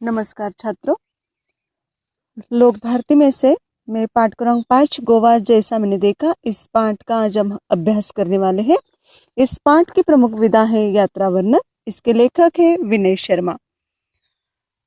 नमस्कार छात्रों। लोक भारती में से मैं पाठ क्रमांक 5 गोवा जैसा मैंने देखा, इस पाठ का आज हम अभ्यास करने वाले हैं। इस पाठ की प्रमुख विधा है यात्रा वर्णन। इसके लेखक है विनय शर्मा।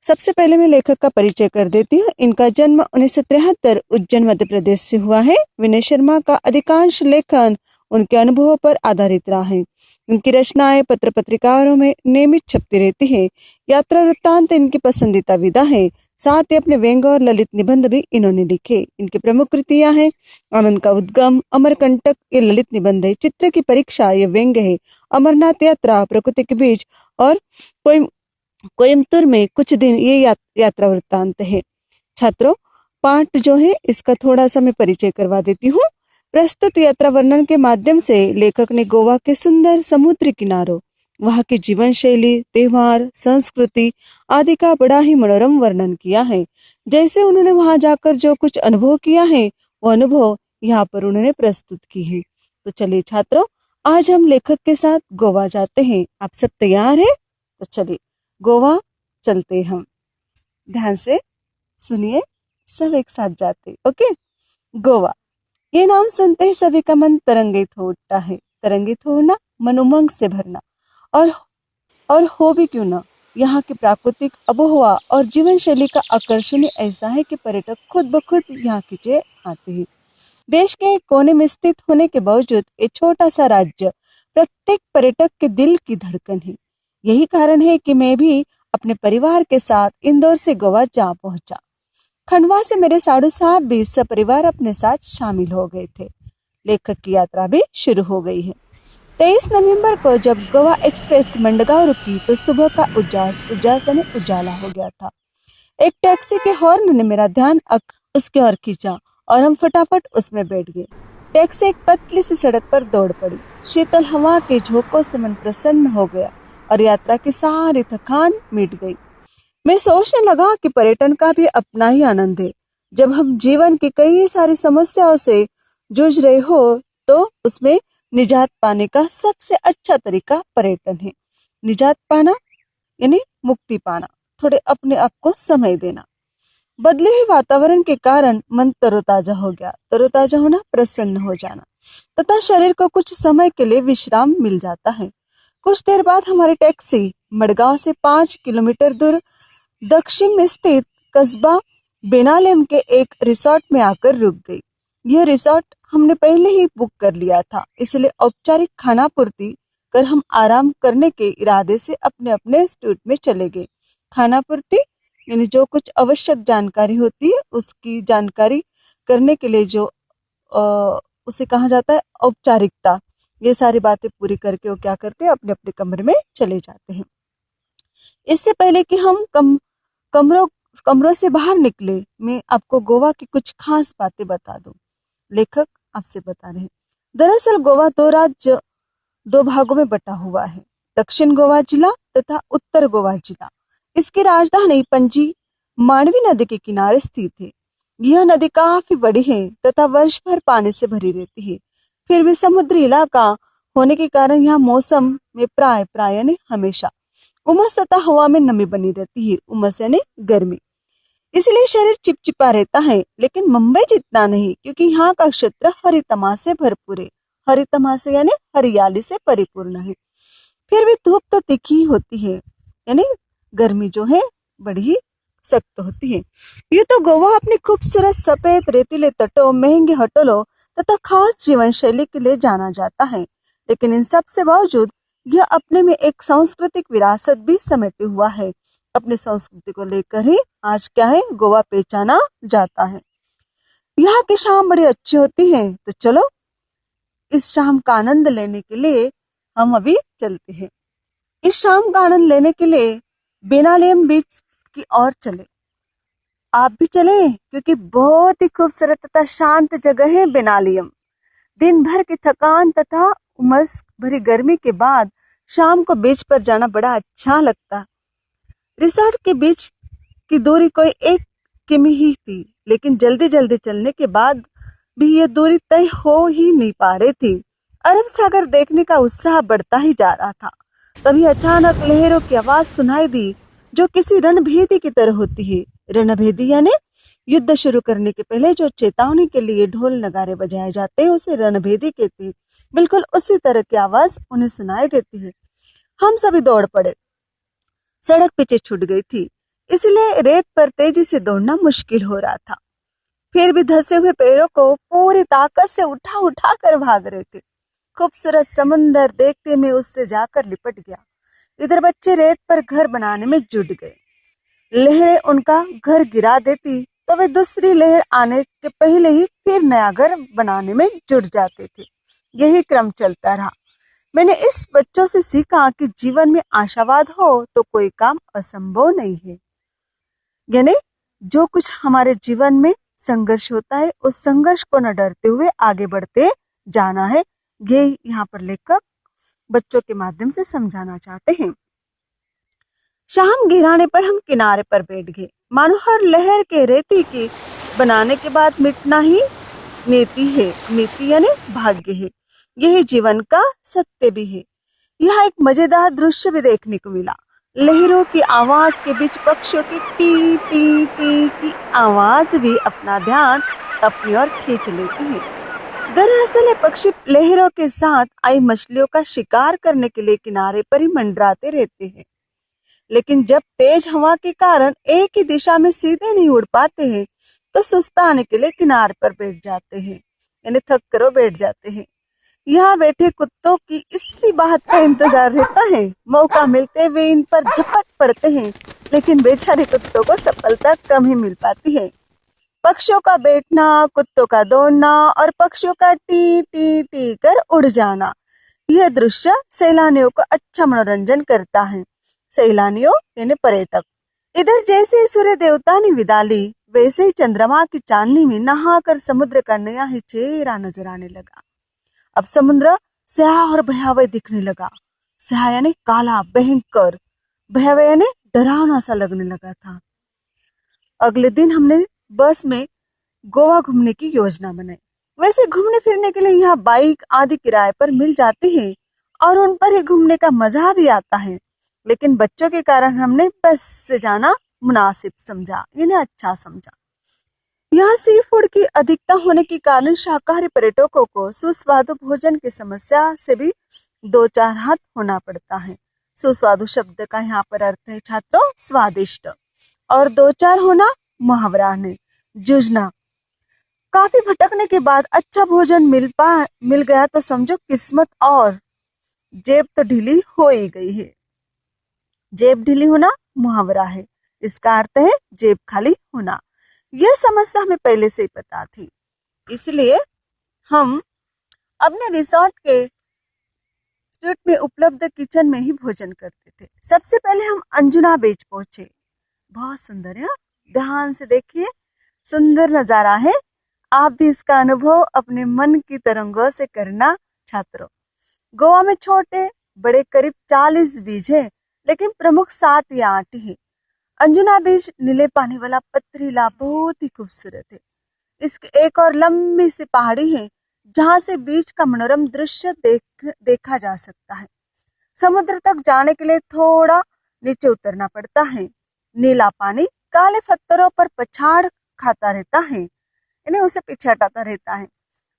सबसे पहले मैं लेखक का परिचय कर देती हूँ। इनका जन्म 1973 उज्जैन मध्य प्रदेश से हुआ है। विनय शर्मा का अधिकांश लेखन उनके अनुभवों पर आधारित रहा है। इनकी रचनाएं पत्र पत्रिकाओं में नियमित छपती रहती है। यात्रा वृत्तांत इनकी पसंदीदा विधा है। साथ ही अपने व्यंग्य और ललित निबंध भी इन्होंने लिखे। इनकी प्रमुख कृतियां हैं आनंद का उद्गम, अमरकंटक ये ललित निबंध है, चित्र की परीक्षा ये व्यंग्य है, अमरनाथ यात्रा, प्रकृति के बीच और कोयम्बतूर में कुछ दिन ये यात्रा वृत्तांत है। छात्रों, पाठ जो है इसका थोड़ा सा मैं परिचय करवा देती हूँ। प्रस्तुत यात्रा वर्णन के माध्यम से लेखक ने गोवा के सुंदर समुद्री किनारों, वहां की जीवन शैली, त्योहार, संस्कृति आदि का बड़ा ही मनोरम वर्णन किया है। जैसे उन्होंने वहां जाकर जो कुछ अनुभव किया है, वो अनुभव यहाँ पर उन्होंने प्रस्तुत की है। तो चलिए छात्रों, आज हम लेखक के साथ गोवा जाते हैं। आप सब तैयार है? तो चलिए गोवा चलते हम। ध्यान से सुनिए, सब एक साथ जाते। ओके। गोवा, ये नाम सुनते ही सभी का मन तरंगित हो उठता है। तरंगित होना, मन उमंग से भरना। और हो भी क्यों ना, यहाँ की प्राकृतिक आबोहवा और जीवन शैली का आकर्षण ऐसा है कि पर्यटक खुद ब खुद यहाँ खींचे आते हैं। देश के एक कोने में स्थित होने के बावजूद ये छोटा सा राज्य प्रत्येक पर्यटक के दिल की धड़कन है। यही कारण है कि मैं भी अपने परिवार के साथ इंदौर से गोवा जा पहुंचा। खंडवा से मेरे साधु साहब भी सपरिवार अपने साथ शामिल हो गए थे। लेखक की यात्रा भी शुरू हो गई है। 23 नवंबर को जब गोवा एक्सप्रेस मंडगांव रुकी तो सुबह का उजास यानी उजाला हो गया था। एक टैक्सी के हॉर्न ने मेरा ध्यान उसकी ओर खींचा और हम फटाफट उसमें बैठ गए। टैक्सी एक पतली सी सड़क पर दौड़ पड़ी। शीतल हवा के झोंकों से मन प्रसन्न हो गया और यात्रा की सारी थकान मिट गई। मैं सोचने लगा कि पर्यटन का भी अपना ही आनंद है। जब हम जीवन की कई सारी समस्याओं से जूझ रहे हो तो उसमें निजात पाने का सबसे अच्छा तरीका पर्यटन है। निजात पाना यानी मुक्ति पाना, थोड़े अपने आप को समय देना। बदले हुए वातावरण के कारण मन तरोताजा हो गया। तरोताजा होना, प्रसन्न हो जाना तथा शरीर को कुछ समय के लिए विश्राम मिल जाता है। कुछ देर बाद हमारी टैक्सी मडगांव से 5 किलोमीटर दूर दक्षिण में स्थित कस्बा बेनालेम के एक रिसोर्ट में आकर रुक गई। यह रिसोर्ट हमने पहले ही बुक कर लिया था, इसलिए औपचारिक खाना पूर्ति कर हम आराम करने के इरादे से अपने अपने स्टूट में चले गए। खाना पूर्ति यानी जो कुछ आवश्यक जानकारी होती है उसकी जानकारी करने के लिए जो उसे कहा जाता है औपचारिकता। ये सारी बातें पूरी करके वो क्या करते हैं, अपने अपने कमरे में चले जाते हैं। इससे पहले कि हम कमरों कमरों से बाहर निकले, मैं आपको गोवा की कुछ खास बातें बता दूं। लेखक आपसे बता रहे हैं। दरअसल गोवा दो भागों में बटा हुआ है, दक्षिण गोवा जिला तथा उत्तर गोवा जिला। इसकी राजधानी पणजी मांडवी नदी के किनारे स्थित है। यह नदी काफी बड़ी है तथा वर्ष भर पानी से भरी रहती है। फिर भी समुद्री इलाका होने के कारण यहाँ मौसम में प्राय प्राय यानी हमेशा उमस तथा हवा में नमी बनी रहती है। उमस यानी गर्मी, इसलिए शरीर चिपचिपा रहता है, लेकिन मुंबई जितना नहीं, क्योंकि यहाँ का क्षेत्र हरितमा से भरपूर है। हरितमा से यानी हरियाली से परिपूर्ण है। फिर भी धूप तो तीखी होती है, यानी गर्मी जो है बड़ी ही सख्त होती है। ये तो गोवा अपने खूबसूरत सफेद रेतीले तटों, महंगे होटलों तथा खास जीवन शैली के लिए जाना जाता है, लेकिन इन सब से बावजूद यह अपने में एक सांस्कृतिक विरासत भी समेटे हुआ है। अपनी संस्कृति को लेकर ही आज क्या है, गोवा पहचाना जाता है। यहाँ की शाम बड़ी अच्छी होती है, तो चलो इस शाम का आनंद लेने के लिए हम अभी चलते हैं। इस शाम का आनंद लेने के लिए बेनालेम बीच की ओर चले। आप भी चले, क्योंकि बहुत ही खूबसूरत तथा शांत जगह है बेनालियम। दिन भर की थकान तथा उमस भरी गर्मी के बाद शाम को बीच पर जाना बड़ा अच्छा लगता। रिसोर्ट के बीच की दूरी कोई 1 किमी ही थी, लेकिन जल्दी जल्दी चलने के बाद भी ये दूरी तय हो ही नहीं पा रही थी। अरब सागर देखने का उत्साह बढ़ता ही जा रहा था। तभी अचानक लहरों की आवाज सुनाई दी, जो किसी रणभेदी की तरह होती है। रणभेदी यानी युद्ध शुरू करने के पहले जो चेतावनी के लिए ढोल नगारे बजाए जाते हैं उसे रणभेदी कहते हैं। बिल्कुल उसी तरह की आवाज उन्हें सुनाई देती है। हम सभी दौड़ पड़े। सड़क पीछे छूट गई थी, इसलिए रेत पर तेजी से दौड़ना मुश्किल हो रहा था। फिर भी धंसे हुए पैरों को पूरी ताकत से उठा उठा कर भाग रहे थे। खूबसूरत समुंदर देखते मैं उससे जाकर लिपट गया। इधर बच्चे रेत पर घर बनाने में जुट गए। लहरें उनका घर गिरा देती तो वे दूसरी लहर आने के पहले ही फिर नया घर बनाने में जुट जाते थे। यही क्रम चलता रहा। मैंने इस बच्चों से सीखा कि जीवन में आशावाद हो तो कोई काम असंभव नहीं है। यानी जो कुछ हमारे जीवन में संघर्ष होता है उस संघर्ष को न डरते हुए आगे बढ़ते जाना है। ये यहाँ पर लेखक बच्चों के माध्यम से समझाना चाहते हैं। शाम गिराने पर हम किनारे पर बैठ गए। मानो हर लहर के रेती के बनाने के बाद मिटना ही नीति है। नीति यानी भाग्य है। यही जीवन का सत्य भी है। यहाँ एक मजेदार दृश्य भी देखने को मिला। लहरों की आवाज के बीच पक्षियों की टी टी टी की आवाज भी अपना ध्यान अपनी ओर खींच लेती है। दरअसल ये पक्षी लहरों के साथ आई मछलियों का शिकार करने के लिए किनारे पर ही मंडराते रहते हैं। लेकिन जब तेज हवा के कारण एक ही दिशा में सीधे नहीं उड़ पाते हैं तो सुस्ताने के लिए किनारे पर बैठ जाते हैं, यानी थक कर बैठ जाते हैं। यहाँ बैठे कुत्तों की इसी बात का इंतजार रहता है। मौका मिलते वे इन पर झपट पड़ते हैं, लेकिन बेचारे कुत्तों को सफलता कम ही मिल पाती है। पक्षियों का बैठना, कुत्तों का दौड़ना और पक्षियों का टी टी टी कर उड़ जाना, यह दृश्य सैलानियों को अच्छा मनोरंजन करता है। सैलानियों यानी पर्यटक। इधर जैसे सूर्य देवता ने विदा ली वैसे ही चंद्रमा की चांदनी में नहाकर समुद्र का नया ही चेहरा नजर आने लगा। अब समुद्र स्याह और भयावह दिखने लगा। स्याह यानी काला, भयंकर, भयावह यानी डरावना सा लगने लगा था। अगले दिन हमने बस में गोवा घूमने की योजना बनाई। वैसे घूमने फिरने के लिए यहाँ बाइक आदि किराए पर मिल जाती है और उन पर ही घूमने का मजा भी आता है। लेकिन बच्चों के कारण हमने बस से जाना मुनासिब समझा, यानी अच्छा समझा। यहाँ सी फूड की अधिकता होने के कारण शाकाहारी पर्यटकों को सुस्वादु भोजन की समस्या से भी दो चार हाथ होना पड़ता है। सुस्वादु शब्द का यहाँ पर अर्थ है छात्रों स्वादिष्ट, और दो चार होना मुहावरा है जूझना। काफी भटकने के बाद अच्छा भोजन मिल गया तो समझो किस्मत, और जेब तो ढीली हो ही गई है। जेब ढीली होना मुहावरा है, इसका अर्थ है जेब खाली होना। यह समस्या हमें पहले से ही पता थी, इसलिए हम अपने रिसोर्ट के स्ट्रीट में उपलब्ध किचन में ही भोजन करते थे। सबसे पहले हम अंजुना बीच पहुंचे। बहुत सुंदर है, ध्यान से देखिए, सुंदर नजारा है। आप भी इसका अनुभव अपने मन की तरंगों से करना छात्रों। गोवा में छोटे बड़े करीब 40 बीच है, लेकिन प्रमुख 7 या 8 है। अंजुना बीच नीले पानी वाला पथरीला बहुत ही खूबसूरत है। इसकी एक और लंबी सी पहाड़ी है जहां से बीच का मनोरम दृश्य देखा जा सकता है। समुद्र तक जाने के लिए थोड़ा नीचे उतरना पड़ता है। नीला पानी काले पत्थरों पर पछाड़ खाता रहता है, यानी उसे पीछे हटाता रहता है।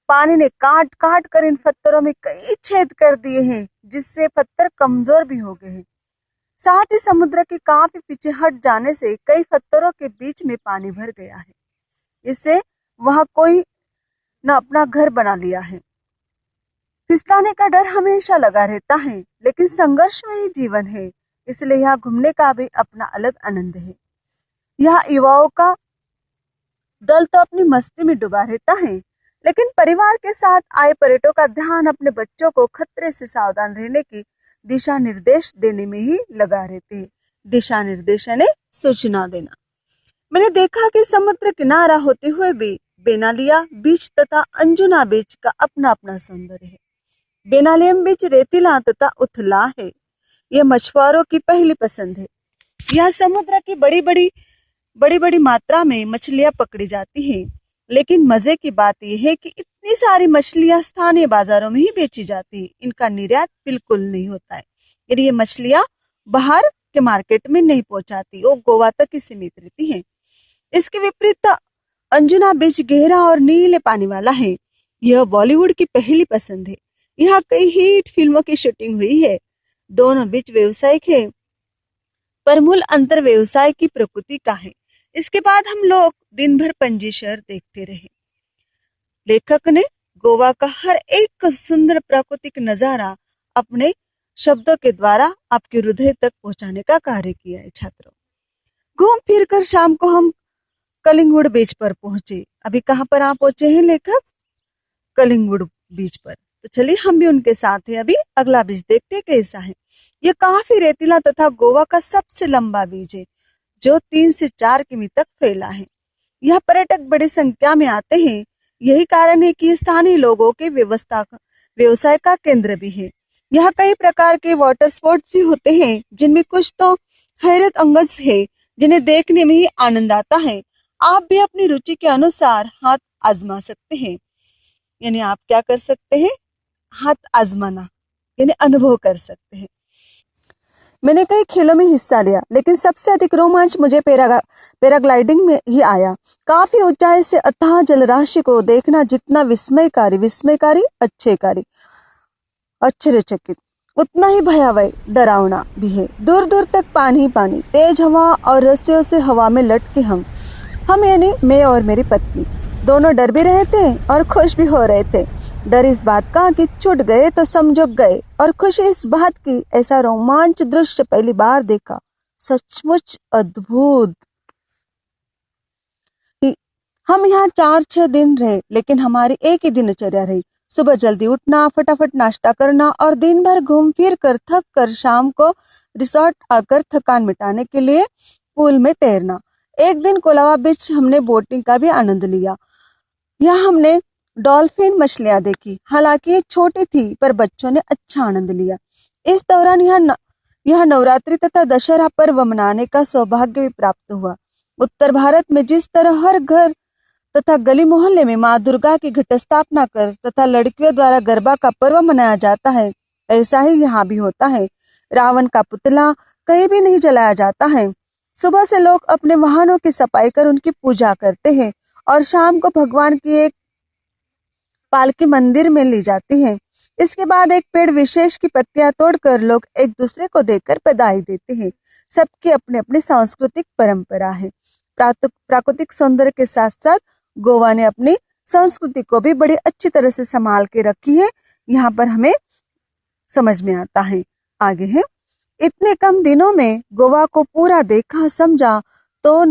पानी ने काट काट कर इन पत्थरों में कई छेद कर दिए हैं, जिससे पत्थर कमजोर भी हो गए हैं। साथ ही समुद्र के काफी पीछे हट जाने से कई पत्थरों के बीच में पानी भर गया है। इससे वहां कोई न अपना घर बना लिया है। फिसलाने का डर हमेशा लगा रहता है, लेकिन संघर्ष में ही जीवन है, इसलिए यहाँ घूमने का भी अपना अलग आनंद है। यहाँ युवाओं का दल तो अपनी मस्ती में डूबा रहता है, लेकिन परिवार के साथ आए पर्यटकों का ध्यान अपने बच्चों को खतरे से सावधान रहने की दिशा निर्देश देने में ही लगा रहते हैं। दिशा निर्देश यानी सूचना देना। मैंने देखा कि समुद्र किनारा होते हुए भी बेनालिया बीच तथा अंजुना बीच का अपना अपना सौंदर्य है। बेनालियम बीच रेतीला तथा उथला है। यह मछुआरों की पहली पसंद है। यह समुद्र की बड़ी बड़ी मात्रा में मछलियां पकड़ी जाती हैं। लेकिन मजे की बात यह है कि इतनी सारी मछलियां स्थानीय बाजारों में ही बेची जाती है। इनका निर्यात बिल्कुल नहीं होता है। यदि ये मछलियां बाहर के मार्केट में नहीं पहुंचाती, वो गोवा तक ही सीमित रहती है। इसके विपरीत अंजुना बीच गहरा और नीले पानी वाला है। यह बॉलीवुड की पहली पसंद है। यहाँ कई हिट फिल्मों की शूटिंग हुई है। दोनों बीच व्यवसायिक है, पर मूल अंतर व्यवसाय की प्रकृति का है। इसके बाद हम लोग दिन भर पणजी शहर देखते रहे। लेखक ने गोवा का हर एक सुंदर प्राकृतिक नजारा अपने शब्दों के द्वारा आपके हृदय तक पहुंचाने का कार्य किया है। छात्रों, घूम फिर कर शाम को हम कलिंगुड बीच पर पहुंचे। अभी कहाँ पर आप पहुंचे हैं लेखक? कलिंगुड बीच पर। तो चलिए हम भी उनके साथ हैं। अभी अगला बीच देखते हैं कैसा है। यह काफी रेतीला तथा गोवा का सबसे लंबा बीच है, जो 3 से 4 किमी तक फैला है। यह पर्यटक बड़ी संख्या में आते हैं। यही कारण है कि स्थानीय लोगों के व्यवसाय का केंद्र भी है। यहाँ कई प्रकार के वाटर स्पोर्ट्स भी होते हैं, जिनमें कुछ तो हैरत अंगज है, जिन्हें देखने में ही आनंद आता है। आप भी अपनी रुचि के अनुसार हाथ आजमा सकते हैं। यानी आप क्या कर सकते हैं? हाथ आजमाना यानी अनुभव कर सकते हैं। मैंने कई खेलों में हिस्सा लिया, लेकिन सबसे अधिक रोमांच मुझे पैराग्लाइडिंग में ही आया। काफी ऊंचाई से अथाह जलराशि को देखना जितना विस्मयकारी आश्चर्यचकित, उतना ही भयावह डरावना भी है। दूर दूर तक पानी ही पानी, तेज हवा और रस्सियों से हवा में लटके हम यानी मैं और मेरी पत्नी दोनों डर भी रहे थे और खुश भी हो रहे थे। डर इस बात का कि छूट गए तो समझो गए, और खुशी इस बात की ऐसा रोमांच दृश्य पहली बार देखा। सचमुच अद्भुत। हम यहाँ 4-6 दिन रहे, लेकिन हमारी एक ही दिनचर्या रही। सुबह जल्दी उठना, फटाफट नाश्ता करना और दिन भर घूम फिर कर थक कर शाम को रिसोर्ट आकर थकान मिटाने के लिए पूल में तैरना। एक दिन कोलावा बीच हमने बोटिंग का भी आनंद लिया। यहाँ हमने डॉल्फिन मछलियां देखी। हालांकि ये छोटी थी, पर बच्चों ने अच्छा आनंद लिया। इस दौरान यहाँ नवरात्रि तथा दशहरा पर्व मनाने का सौभाग्य भी प्राप्त हुआ। उत्तर भारत में जिस तरह हर घर तथा गली मोहल्ले में माँ दुर्गा की घट स्थापना कर तथा लड़कियों द्वारा गरबा का पर्व मनाया जाता है, ऐसा ही यहाँ भी होता है। रावण का पुतला कहीं भी नहीं जलाया जाता है। सुबह से लोग अपने वाहनों की सफाई कर उनकी पूजा करते हैं, और शाम को भगवान की एक पालकी मंदिर में ली जाती है। इसके बाद एक पेड़ विशेष की पत्तियां तोड़कर लोग एक दूसरे को देकर बधाई देते हैं। सबकी अपनी अपनी सांस्कृतिक परंपरा है। प्राकृतिक सौंदर्य के साथ साथ गोवा ने अपनी संस्कृति को भी बड़ी अच्छी तरह से संभाल के रखी है। यहाँ पर हमें समझ में आता है। आगे है, इतने कम दिनों में गोवा को पूरा देखा समझा तो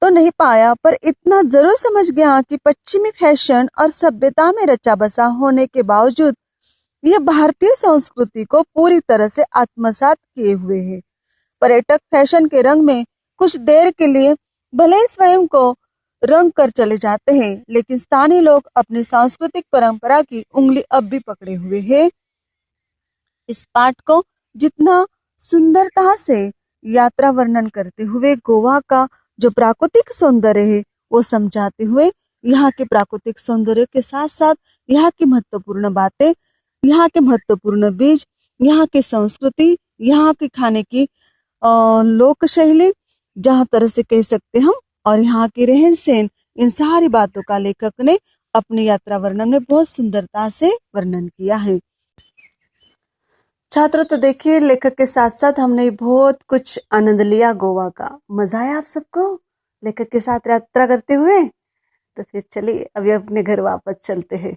नहीं पाया, पर इतना जरूर समझ गया कि पश्चिमी फैशन और सभ्यता में रचा बसा होने के बावजूद यह भारतीय संस्कृति को पूरी तरह से आत्मसात किए हुए है। पर्यटक फैशन के रंग में कुछ देर के लिए भले ही स्वयं को रंग कर चले जाते हैं, लेकिन स्थानीय लोग अपनी सांस्कृतिक परंपरा की उंगली अब भी पकड़े हुए हैं। इस पाठ को जितना सुंदरता से यात्रा वर्णन करते हुए गोवा का जो प्राकृतिक सौंदर्य है वो समझाते हुए, यहाँ के प्राकृतिक सौंदर्य के साथ साथ यहाँ की महत्वपूर्ण बातें, यहाँ के महत्वपूर्ण बीज, यहाँ की संस्कृति, यहाँ के खाने की लोक शैली, जहाँ तरह से कह सकते हम, और यहाँ के रहन सहन, इन सारी बातों का लेखक ने अपनी यात्रा वर्णन में बहुत सुंदरता से वर्णन किया है। छात्रों, तो देखिए लेखक के साथ साथ हमने बहुत कुछ आनंद लिया गोवा का। मजा आया आप सबको लेखक के साथ यात्रा करते हुए? तो फिर चलिए अभी अपने घर वापस चलते हैं।